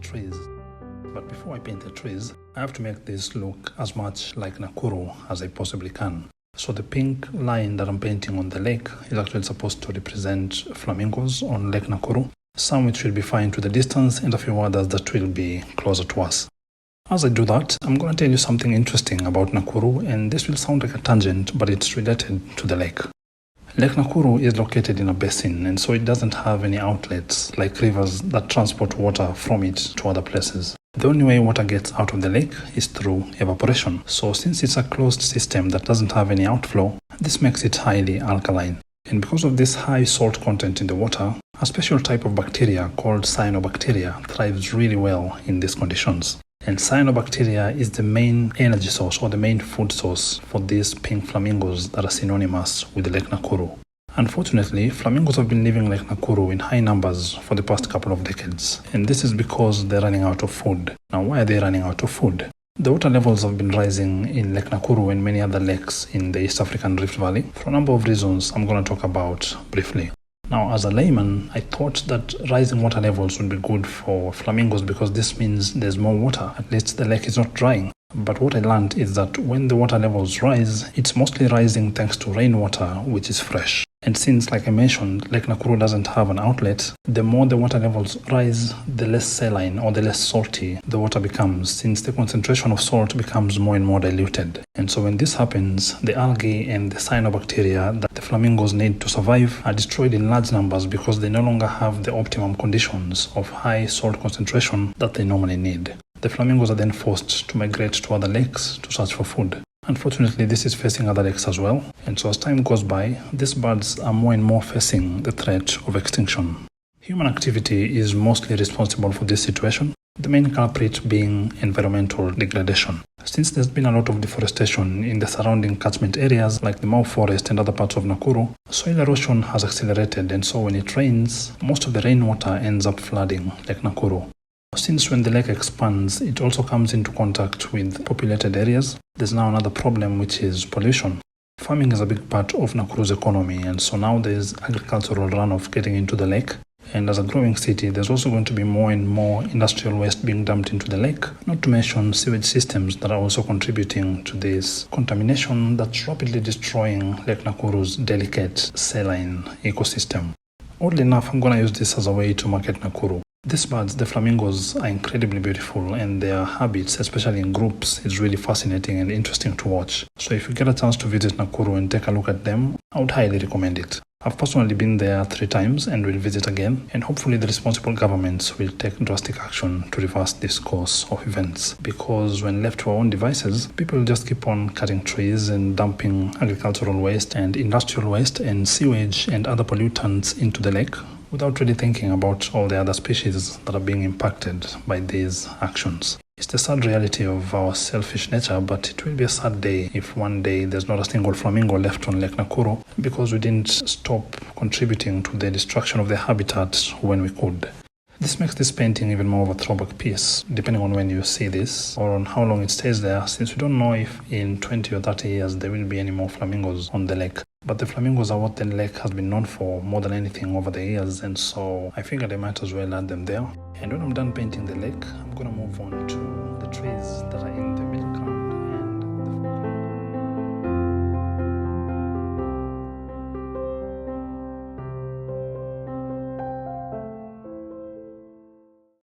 trees. But before I paint the trees, I have to make this look as much like Nakuru as I possibly can. So the pink line that I'm painting on the lake is actually supposed to represent flamingos on Lake Nakuru, some which will be fine to the distance and a few others that will be closer to us. As I do that, I'm going to tell you something interesting about Nakuru, and this will sound like a tangent, but it's related to the lake. Lake Nakuru is located in a basin, and so it doesn't have any outlets like rivers that transport water from it to other places. The only way water gets out of the lake is through evaporation. So since it's a closed system that doesn't have any outflow, this makes it highly alkaline. And because of this high salt content in the water, a special type of bacteria called cyanobacteria thrives really well in these conditions. And cyanobacteria is the main energy source or the main food source for these pink flamingos that are synonymous with Lake Nakuru. Unfortunately, flamingos have been living Lake Nakuru in high numbers for the past couple of decades, and this is because they're running out of food. Now, why are they running out of food? The water levels have been rising in Lake Nakuru and many other lakes in the East African Rift Valley for a number of reasons I'm going to talk about briefly. Now, as a layman, I thought that rising water levels would be good for flamingos because this means there's more water. At least the lake is not drying. But what I learned is that when the water levels rise, it's mostly rising thanks to rainwater, which is fresh. And since, like I mentioned, Lake Nakuru doesn't have an outlet, the more the water levels rise, the less saline or the less salty the water becomes, since the concentration of salt becomes more and more diluted. And so when this happens, the algae and the cyanobacteria that the flamingos need to survive are destroyed in large numbers because they no longer have the optimum conditions of high salt concentration that they normally need. The flamingos are then forced to migrate to other lakes to search for food. Unfortunately, this is facing other lakes as well, and so as time goes by, these birds are more and more facing the threat of extinction. Human activity is mostly responsible for this situation, the main culprit being environmental degradation. Since there's been a lot of deforestation in the surrounding catchment areas like the Mau Forest and other parts of Nakuru, soil erosion has accelerated, and so when it rains, most of the rainwater ends up flooding Lake Nakuru. Since when the lake expands, it also comes into contact with populated areas. There's now another problem, which is pollution. Farming is a big part of Nakuru's economy, and so now there's agricultural runoff getting into the lake. And as a growing city, there's also going to be more and more industrial waste being dumped into the lake, not to mention sewage systems that are also contributing to this contamination that's rapidly destroying Lake Nakuru's delicate saline ecosystem. Oddly enough, I'm going to use this as a way to market Nakuru. These birds, the flamingos, are incredibly beautiful, and their habits, especially in groups, is really fascinating and interesting to watch. So if you get a chance to visit Nakuru and take a look at them, I would highly recommend it. I've personally been there 3 times and will visit again, and hopefully the responsible governments will take drastic action to reverse this course of events. Because when left to our own devices, people will just keep on cutting trees and dumping agricultural waste and industrial waste and sewage and other pollutants into the lake, without really thinking about all the other species that are being impacted by these actions. It's the sad reality of our selfish nature, but it will be a sad day if one day there's not a single flamingo left on Lake Nakuru because we didn't stop contributing to the destruction of the habitat when we could. This makes this painting even more of a throwback piece, depending on when you see this or on how long it stays there, since we don't know if in 20 or 30 years there will be any more flamingos on the lake. But the flamingos are what the lake has been known for more than anything over the years, and so I figured I might as well add them there. And when I'm done painting the lake, I'm going to move on to the trees that are in the